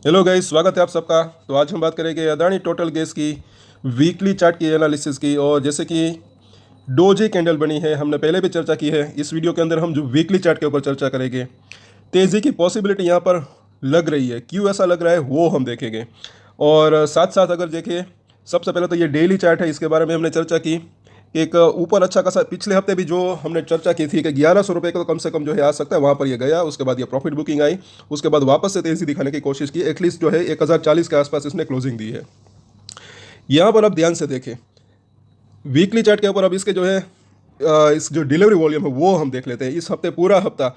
Hello guys, स्वागत है आप सबका। तो आज हम बात करेंगे अदानी टोटल गैस की वीकली चार्ट की एनालिसिस की। और जैसे कि डोजी कैंडल बनी है, हमने पहले भी चर्चा की है। इस वीडियो के अंदर हम जो वीकली चार्ट के ऊपर चर्चा करेंगे, तेज़ी की पॉसिबिलिटी यहाँ पर लग रही है। क्यों ऐसा लग रहा है वो हम देखेंगे। और साथ साथ अगर देखें, सबसे पहले तो ये डेली चार्ट है, इसके बारे में हमने चर्चा की। एक ऊपर अच्छा खासा पिछले हफ्ते भी जो हमने चर्चा की थी कि 1100 रुपये का तो कम से कम जो है आ सकता है, वहाँ पर ये गया। उसके बाद ये प्रॉफिट बुकिंग आई, उसके बाद वापस से तेज़ी दिखाने की कोशिश की। एटलीस्ट जो है 1040 के आसपास इसने क्लोजिंग दी है। यहाँ पर अब ध्यान से देखें वीकली चार्ट के ऊपर। अब इसके जो है इस जो डिलीवरी वॉल्यूम है वो हम देख लेते हैं। इस हफ्ते पूरा हफ्ता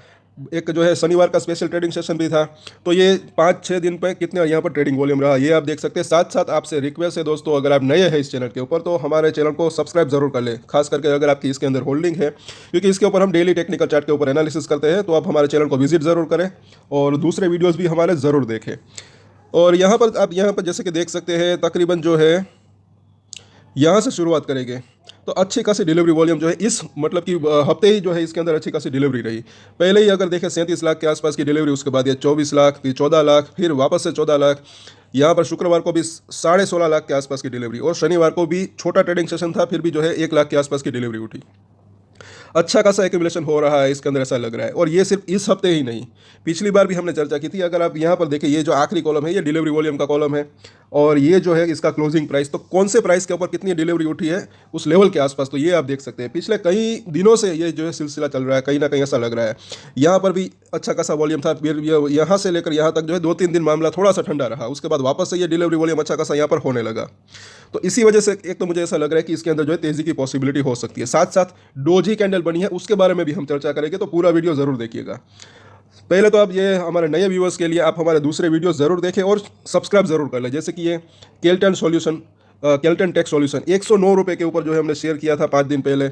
एक जो है शनिवार का स्पेशल ट्रेडिंग सेशन भी था, तो ये 5-6 दिन पे कितने यहाँ पर ट्रेडिंग वॉल्यूम रहा ये आप देख सकते हैं। साथ साथ आपसे रिक्वेस्ट है दोस्तों, अगर आप नए हैं इस चैनल के ऊपर तो हमारे चैनल को सब्सक्राइब जरूर कर लें, खास करके अगर आपकी इसके अंदर होल्डिंग है, क्योंकि इसके ऊपर हम डेली टेक्निकल चार्ट के ऊपर एनालिसिस करते हैं। तो आप हमारे चैनल को विजिट ज़रूर करें और दूसरे वीडियोज़ भी हमारे ज़रूर देखें। और यहाँ पर आप यहाँ पर जैसे कि देख सकते हैं, तकरीबन जो है यहाँ से शुरुआत करेंगे तो अच्छी खासी डिलीवरी वॉल्यूम जो है इस मतलब कि हफ्ते ही जो है इसके अंदर अच्छी खासी डिलीवरी रही। पहले ही अगर देखें 37 लाख के आसपास की डिलीवरी, उसके बाद ये 24 लाख, फिर 14 लाख, फिर वापस से 14 लाख। यहाँ पर शुक्रवार को भी 16.5 लाख के आसपास की डिलीवरी, और शनिवार को भी छोटा ट्रेडिंग सेशन था, फिर भी जो है 1 लाख के आसपास की डिलीवरी उठी। अच्छा खासा एक्यूमुलेशन हो रहा है इसके अंदर, ऐसा लग रहा है। और ये सिर्फ इस हफ्ते ही नहीं, पिछली बार भी हमने चर्चा की थी। अगर आप यहाँ पर देखें, ये जो आखिरी कॉलम है ये डिलीवरी वॉल्यूम का कॉलम है, और ये जो है इसका क्लोजिंग प्राइस। तो कौन से प्राइस के ऊपर कितनी डिलीवरी उठी है उस लेवल के आसपास, तो ये आप देख सकते हैं। पिछले कई दिनों से ये जो है सिलसिला चल रहा है, कहीं ना कहीं ऐसा लग रहा है। यहाँ पर भी अच्छा खासा वॉल्यूम था, फिर यहाँ से लेकर यहाँ तक जो है 2-3 दिन मामला थोड़ा सा ठंडा रहा, उसके बाद वापस से ये डिलीवरी वॉल्यूम अच्छा खासा यहाँ पर होने लगा। तो इसी वजह से एक तो मुझे ऐसा लग रहा है कि इसके अंदर जो है तेज़ी की पॉसिबिलिटी हो सकती है। साथ साथ डोजी कैंडल बनी है, उसके बारे में भी हम चर्चा करेंगे, तो पूरा वीडियो ज़रूर देखिएगा। पहले तो आप ये हमारे नए व्यूअर्स के लिए आप हमारे दूसरे वीडियो ज़रूर देखें और सब्सक्राइब ज़रूर कर लें। जैसे कि ये Kelton solution, Kelton tech solution 109 रुपये के ऊपर जो है हमने शेयर किया था 5 दिन पहले।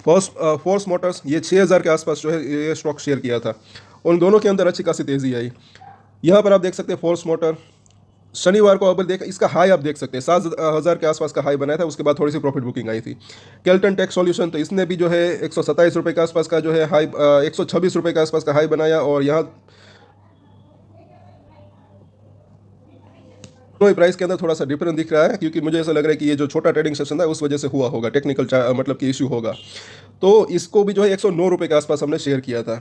फोर्स मोटर्स ये 6000 के आसपास जो है ये स्टॉक शेयर किया था। उन दोनों के अंदर अच्छी खासी तेज़ी आई। यहाँ पर आप देख सकते हैं फोर्स मोटर शनिवार को, अब देख इसका हाई आप देख सकते हैं 7000 के आसपास का हाई बनाया था, उसके बाद थोड़ी सी प्रॉफिट बुकिंग आई थी। केल्टन टेक सॉल्यूशन तो इसने भी जो है 127 रुपये के आसपास का जो है हाई, 126 रुपये के आसपास का हाई बनाया। और यहाँ दोनों प्राइस के अंदर थोड़ा सा डिफरेंस दिख रहा है, क्योंकि मुझे ऐसा लग रहा है कि ये जो छोटा ट्रेडिंग सेशन था उस वजह से हुआ होगा, टेक्निकल मतलब कि इशू होगा। तो इसको भी जो है 109 रुपये के आसपास हमने शेयर किया था।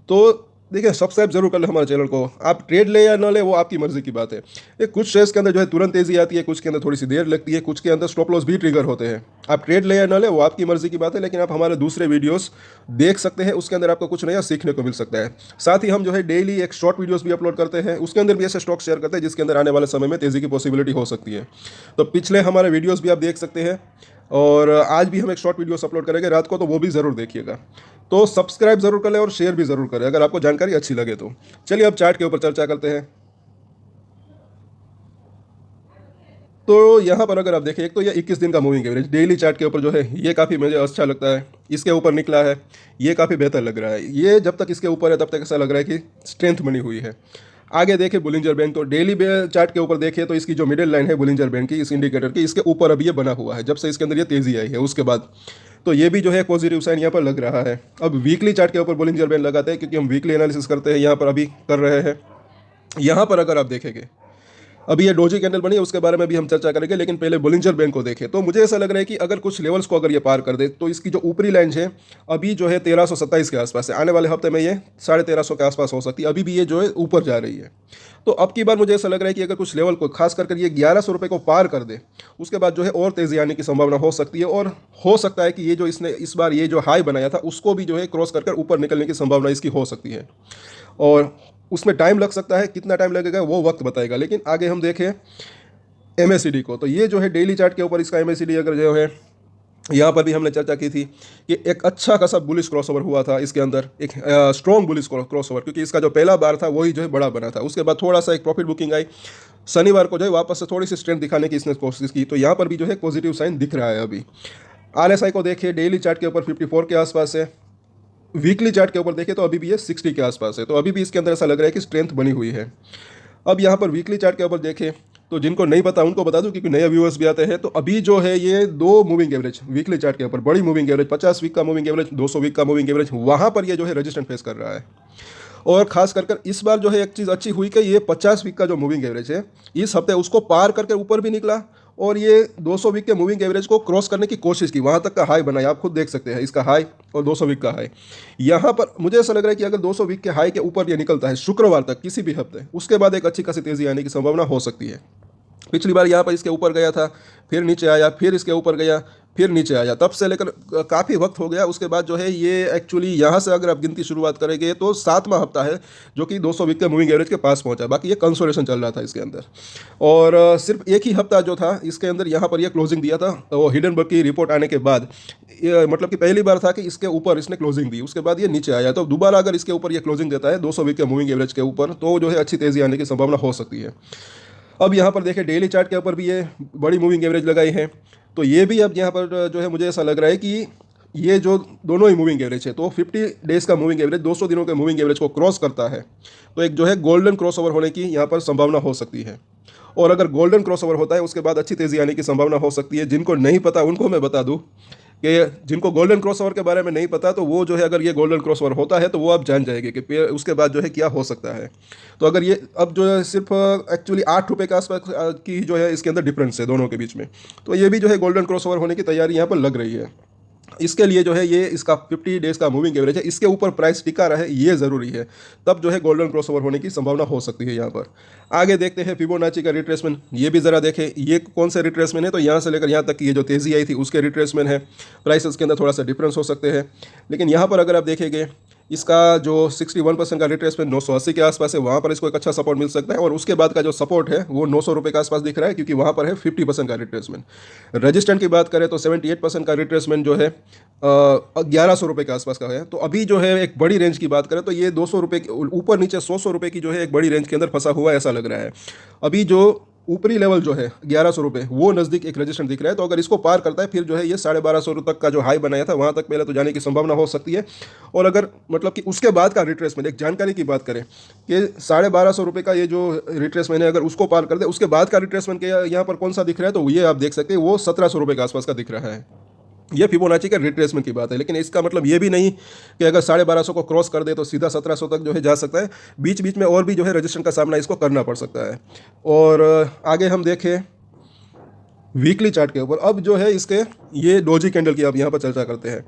तो देखिए, सब्सक्राइब जरूर कर ले हमारे चैनल को। आप ट्रेड ले या ना ले वो आपकी मर्जी की बात है। ये कुछ शेयर्स के अंदर जो है तुरंत तेजी आती है, कुछ के अंदर थोड़ी सी देर लगती है, कुछ के अंदर स्टॉप लॉस भी ट्रिगर होते हैं। आप ट्रेड ले या ना ले वो आपकी मर्जी की बात है, लेकिन आप हमारे दूसरे वीडियोस देख सकते हैं, उसके अंदर आपको कुछ नया सीखने को मिल सकता है। साथ ही हम जो है डेली एक शॉर्ट वीडियोस भी अपलोड करते हैं, उसके अंदर भी ऐसे स्टॉक शेयर करते हैं जिसके अंदर आने वाले समय में तेजी की पॉसिबिलिटी हो सकती है। तो पिछले हमारे वीडियोज़ भी आप देख सकते हैं, और आज भी हम एक शॉर्ट वीडियोस अपलोड करेंगे रात को, तो वो भी ज़रूर देखिएगा। तो सब्सक्राइब जरूर करें और शेयर भी ज़रूर करें अगर आपको जानकारी अच्छी लगे तो। चलिए अब चार्ट के ऊपर चर्चा करते हैं। तो यहाँ पर अगर आप देखें, एक तो ये 21 दिन का मूविंग एवरेज डेली चार्ट के ऊपर जो है ये काफ़ी मुझे अच्छा लगता है। इसके ऊपर निकला है, ये काफ़ी बेहतर लग रहा है। ये जब तक इसके ऊपर है तब तक ऐसा लग रहा है कि स्ट्रेंथ बनी हुई है। आगे देखें बुलिंजर बैंड, तो डेली चार्ट के ऊपर देखें तो इसकी जो मिडिल लाइन है बुलिंजर बैंड की, इस इंडिकेटर की, इसके ऊपर अभी ये बना हुआ है जब से इसके अंदर ये तेज़ी आई है उसके बाद। तो ये भी जो है पॉजिटिव साइन यहाँ पर लग रहा है। अब वीकली चार्ट के ऊपर बुलिंजर बैंड लगाते हैं, क्योंकि हम वीकली एनालिसिस करते हैं, यहाँ पर अभी कर रहे हैं। यहाँ पर अगर आप देखेंगे, अभी ये डोजी कैंडल बनी है, उसके बारे में भी हम चर्चा करेंगे, लेकिन पहले बुलिंजर बैंड को देखें। तो मुझे ऐसा लग रहा है कि अगर कुछ लेवल्स को अगर ये पार कर दे तो इसकी जो ऊपरी लाइन है अभी जो है 1327 के आसपास है। आने वाले हफ्ते में ये 1350 के आसपास हो सकती है। अभी भी ये जो है ऊपर जा रही है। तो अब की बार मुझे ऐसा लग रहा है कि अगर कुछ लेवल को खास करके ये 1100 रुपये को पार कर दे, उसके बाद जो है और तेज़ी आने की संभावना हो सकती है। और हो सकता है कि ये जो इसने इस बार ये जो हाई बनाया था उसको भी जो है क्रॉस कर ऊपर निकलने की संभावना इसकी हो सकती है। और उसमें टाइम लग सकता है, कितना टाइम लगेगा वो वक्त बताएगा। लेकिन आगे हम देखें MACD को, तो ये जो है डेली चार्ट के ऊपर इसका MACD अगर जो है, यहाँ पर भी हमने चर्चा की थी कि एक अच्छा खासा बुलिश क्रॉसओवर हुआ था इसके अंदर, एक स्ट्रॉन्ग बुलिश क्रॉसओवर, क्योंकि इसका जो पहला बार था वही जो है बड़ा बना था। उसके बाद थोड़ा सा एक प्रॉफिट बुकिंग आई, शनिवार को जो है वापस से थोड़ी सी स्ट्रेंथ दिखाने की इसने कोशिश की। तो यहाँ पर भी जो है पॉजिटिव साइन दिख रहा है। अभी RSI को देखिए, डेली चार्ट के ऊपर 54 के आसपास है, वीकली चार्ट के ऊपर देखें तो अभी भी ये 60 के आसपास है। तो अभी भी इसके अंदर ऐसा लग रहा है कि स्ट्रेंथ बनी हुई है। अब यहाँ पर वीकली चार्ट के ऊपर देखें तो जिनको नहीं पता उनको बता दूं, क्योंकि नए व्यूअर्स भी आते हैं। तो अभी जो है ये 2 मूविंग एवरेज वीकली चार्ट के ऊपर, बड़ी मूविंग एवरेज 50 वीक का मूविंग एवरेज, 200 वीक का मूविंग एवरेज, वहाँ पर ये जो है रेजिस्टेंट फेस कर रहा है। और खास कर कर इस बार जो है एक चीज़ अच्छी हुई कि ये 50 वीक का जो मूविंग एवरेज है इस हफ्ते उसको पार करके ऊपर भी निकला, और ये 200 वीक के मूविंग एवरेज को क्रॉस करने की कोशिश की, वहाँ तक का हाई बनाया। आप खुद देख सकते हैं इसका हाई और 200 वीक का हाई। यहाँ पर मुझे ऐसा लग रहा है कि अगर 200 वीक के हाई के ऊपर ये निकलता है शुक्रवार तक किसी भी हफ्ते, उसके बाद एक अच्छी खासी तेज़ी आने की संभावना हो सकती है। पिछली बार यहाँ पर इसके ऊपर गया था, फिर नीचे आया, फिर इसके ऊपर गया, फिर नीचे आया, तब से लेकर काफ़ी वक्त हो गया। उसके बाद जो है ये एक्चुअली यहाँ से अगर आप गिनती शुरुआत करेंगे तो 7वां हफ्ता है जो कि 200 वीक के मूविंग एवरेज के पास पहुँचा। बाकी ये कंसोलेशन चल रहा था इसके अंदर, और सिर्फ एक ही हफ्ता जो था इसके अंदर यहाँ पर ये क्लोजिंग दिया था। वो हिडनबर्ग की रिपोर्ट आने के बाद मतलब कि पहली बार था कि इसके ऊपर इसने क्लोजिंग दी, उसके बाद ये नीचे आया। तो दोबारा अगर इसके ऊपर ये क्लोजिंग देता है 200 वीक के मूविंग एवरेज के ऊपर, तो जो है अच्छी तेज़ी आने की संभावना हो सकती है। अब यहाँ पर देखें डेली चार्ट के ऊपर भी ये बड़ी मूविंग एवरेज लगाई है, तो ये भी अब यहाँ पर जो है मुझे ऐसा लग रहा है कि ये जो दोनों ही मूविंग एवरेज है, तो 50 डेज़ का मूविंग एवरेज 200 दिनों के मूविंग एवरेज को क्रॉस करता है, तो एक जो है गोल्डन क्रॉसओवर होने की यहाँ पर संभावना हो सकती है। और अगर गोल्डन क्रॉसओवर होता है उसके बाद अच्छी तेज़ी आने की संभावना हो सकती है। जिनको नहीं पता उनको मैं बता दूँ कि जिनको गोल्डन क्रॉसओवर के बारे में नहीं पता, तो वो जो है अगर ये गोल्डन क्रॉसओवर होता है तो वो आप जान जाएंगे कि उसके बाद जो है क्या हो सकता है। तो अगर ये अब जो है सिर्फ एक्चुअली 8 रुपये के आसपास की जो है इसके अंदर डिफरेंस है दोनों के बीच में, तो ये भी जो है गोल्डन क्रॉसओवर होने की तैयारी यहाँ पर लग रही है। इसके लिए जो है ये इसका 50 डेज़ का मूविंग एवरेज है, इसके ऊपर प्राइस टिका रहे ये ज़रूरी है, तब जो है गोल्डन क्रॉसओवर होने की संभावना हो सकती है। यहाँ पर आगे देखते हैं फिबोनाची का रिट्रेसमेंट, ये भी ज़रा देखें ये कौन से रिट्रेसमेंट है। तो यहाँ से लेकर यहाँ तक की ये जो तेज़ी आई थी उसके रिट्रेसमेंट है, प्राइसेस के अंदर थोड़ा सा डिफरेंस हो सकते हैं। लेकिन यहाँ पर अगर आप देखेंगे इसका जो 61% का रिट्रेसमेंट 980 के आसपास है, वहाँ पर इसको एक अच्छा सपोर्ट मिल सकता है। और उसके बाद का जो सपोर्ट है वो 900 रुपये के आसपास दिख रहा है, क्योंकि वहाँ पर है 50% का रिट्रेसमेंट। रजिस्टेंट की बात करें तो 78% का रिट्रेसमेंट जो है 1100 रुपये के आसपास का है। तो अभी जो है एक बड़ी रेंज की बात करें तो ये 200 रुपये ऊपर नीचे 100 रुपये की जो है एक बड़ी रेंज के अंदर फंसा हुआ ऐसा लग रहा है। अभी जो ऊपरी लेवल जो है 1100 रुपये वो नज़दीक एक रजिस्टेंट दिख रहा है, तो अगर इसको पार करता है फिर जो है ये 1250 तक का जो हाई बनाया था वहाँ तक पहले तो जाने की संभावना हो सकती है। और अगर मतलब कि उसके बाद का रिट्रेसमेंट, एक जानकारी की बात करें कि 1250 रुपये का ये जो रिट्रेसमेंट है अगर उसको पार कर दे, उसके बाद का रिट्रेसमेंट के यहाँ पर कौन सा दिख रहा है, तो ये आप देख सकते हैं वो 1700 रुपये के आसपास का दिख रहा है। ये फिबोनाची का रिट्रेसमेंट की बात है, लेकिन इसका मतलब ये भी नहीं कि अगर 1250 को क्रॉस कर दे तो सीधा 1700 तक जो है जा सकता है। बीच बीच में और भी जो है रजिस्ट्रेशन का सामना इसको करना पड़ सकता है। और आगे हम देखें वीकली चार्ट के ऊपर, अब जो है इसके ये डोजी कैंडल की अब यहाँ पर चर्चा करते हैं।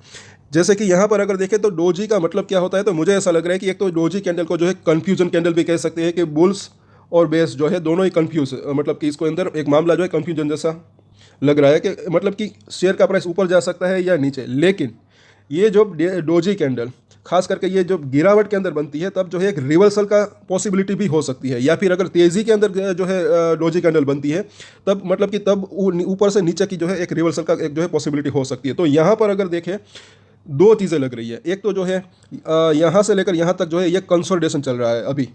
जैसे कि यहाँ पर अगर देखें तो डोजी का मतलब क्या होता है, तो मुझे ऐसा लग रहा है कि एक तो डोजी कैंडल को जो है कन्फ्यूजन कैंडल भी कह सकते हैं कि बुल्स और बेस जो है दोनों ही कन्फ्यूज, मतलब कि इसको अंदर एक मामला जो है कन्फ्यूजन जैसा लग रहा है कि मतलब कि शेयर का प्राइस ऊपर जा सकता है या नीचे। लेकिन ये जो डोजी कैंडल खास करके ये जो गिरावट के अंदर बनती है तब जो है एक रिवर्सल का पॉसिबिलिटी भी हो सकती है, या फिर अगर तेज़ी के अंदर जो है डोजी कैंडल बनती है तब मतलब कि तब ऊपर से नीचे की जो है एक रिवर्सल का एक जो है पॉसिबिलिटी हो सकती है। तो यहाँ पर अगर देखें दो चीज़ें लग रही है, एक तो जो है यहाँ से लेकर यहाँ तक जो है ये कंसोलिडेशन चल रहा है अभी,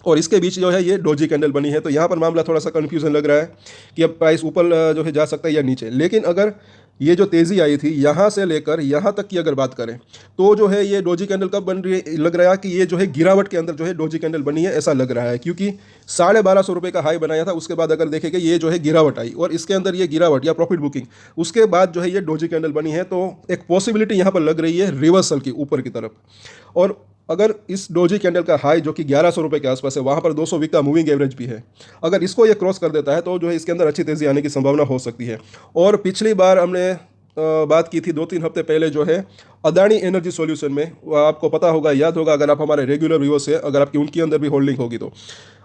और इसके बीच जो है ये डोजी कैंडल बनी है। तो यहाँ पर मामला थोड़ा सा कन्फ्यूजन लग रहा है कि अब प्राइस ऊपर जो है जा सकता है या नीचे। लेकिन अगर ये जो तेज़ी आई थी यहाँ से लेकर यहाँ तक की अगर बात करें तो जो है ये डोजी कैंडल कब बन रही है, लग रहा है कि ये जो है गिरावट के अंदर जो है डोजी कैंडल बनी है ऐसा लग रहा है, क्योंकि 1250 रुपये का हाई बनाया था, उसके बाद अगर देखेंगे ये जो है गिरावट आई और इसके अंदर ये गिरावट या प्रॉफिट बुकिंग, उसके बाद जो है ये डोजी कैंडल बनी है। तो एक पॉसिबिलिटी यहाँ पर लग रही है रिवर्सल की ऊपर की तरफ। और अगर इस डोजी कैंडल का हाई जो कि 1100 रुपये के आसपास है, वहाँ पर 200 वीक का मूविंग एवरेज भी है, अगर इसको ये क्रॉस कर देता है तो जो है इसके अंदर अच्छी तेज़ी आने की संभावना हो सकती है। और पिछली बार हमने बात की थी 2-3 हफ्ते पहले जो है अदानी एनर्जी सॉल्यूशन में, आपको पता होगा, याद होगा अगर आप हमारे रेगुलर व्यूअर्स है, अगर आपकी उनके अंदर भी होल्डिंग होगी तो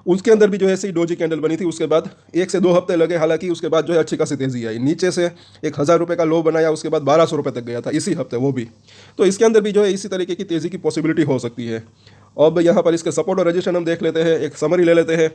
उसके अंदर भी जो है ऐसी डोजी कैंडल बनी थी। उसके बाद 1 से 2 हफ्ते लगे, हालांकि उसके बाद जो है अच्छी खासी तेज़ी आई, नीचे से 1000 रुपये का लो बनाया, उसके बाद 1200 रुपये तक गया था इसी हफ्ते वो भी। तो इसके अंदर भी जो है इसी तरीके की तेज़ी की पॉसिबिलिटी हो सकती है। अब यहाँ पर इसके सपोर्ट और रजिस्टेंस हम देख लेते हैं, एक समरी ले लेते हैं।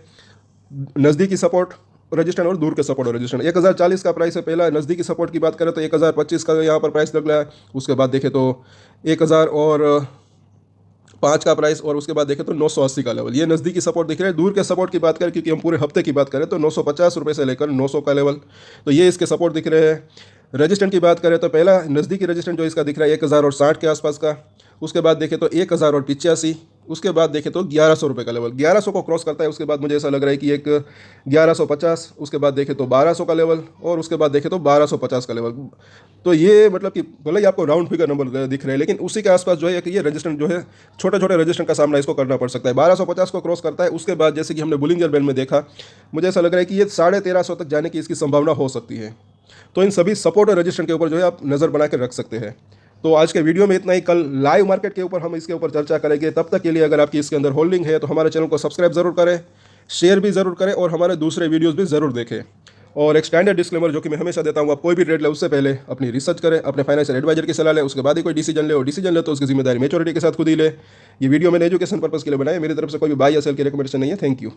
नज़दीकी सपोर्ट रजिस्टेंस और दूर के सपोर्ट और रजिस्टेंस 1040 का प्राइस है पहला। नज़दीकी सपोर्ट की बात करें तो 1025 का यहाँ पर प्राइस लग रहा है। उसके बाद देखें तो 1005 का प्राइस, और उसके बाद देखें तो 980 का लेवल, ये नज़दीकी सपोर्ट दिख रहा है। दूर के सपोर्ट की बात करें, क्योंकि हम पूरे हफ्ते की बात करें तो 950 रुपये से लेकर 900 का लेवल, तो ये इसके सपोर्ट दिख रहे हैं। रजिस्टेंट की बात करें तो पहला नज़दीकी रजिस्टेंट जो इसका दिख रहा है 1060 के आसपास का। उसके बाद देखें तो 1085, उसके बाद देखें तो 1100 रुपये का लेवल 1100 को क्रॉस करता है, उसके बाद मुझे ऐसा लग रहा है कि एक 1150, उसके बाद देखें तो 1200 का लेवल, और उसके बाद देखें तो 1250 का लेवल। तो ये मतलब कि भले ही आपको राउंड फिगर नंबर दिख रहे हैं, लेकिन उसी के आसपास जो है कि ये रजिस्टेंस जो है छोटे छोटे रजिस्टेंस का सामना इसको करना पड़ सकता है। 1250 को क्रॉस करता है, उसके बाद जैसे कि हमने बुलिंजर बैंड में देखा, मुझे ऐसा लग रहा है कि ये 1350 तक जाने की इसकी संभावना हो सकती है। तो इन सभी सपोर्ट और रजिस्टेंस के ऊपर जो है आप नज़र बना कर रख सकते हैं। तो आज के वीडियो में इतना ही। कल लाइव मार्केट के ऊपर हम इसके ऊपर चर्चा करेंगे। तब तक के लिए अगर आपकी इसके अंदर होल्डिंग है तो हमारे चैनल को सब्सक्राइब जरूर करें, शेयर भी जरूर करें और हमारे दूसरे वीडियोस भी जरूर देखें। और एक स्टैंडर्ड डिस्क्लेमर जो कि मैं हमेशा देता हूँ, आप कोई भी ट्रेड ले उससे पहले अपनी रिसर्च करें, अपने फाइनेंशियल एडवाइजर की सलाह लें, उसके बाद ही कोई डिसीजन ले, और डिसीजन ले तो उसकी जिम्मेदारी मैच्योरिटी के साथ खुद ही ले। ये वीडियो मैंने एजुकेशन पर्पस के लिए बनाया, मेरी तरफ से कोई भी बाय या सेल की रिकमेंडेशन नहीं है। Thank you.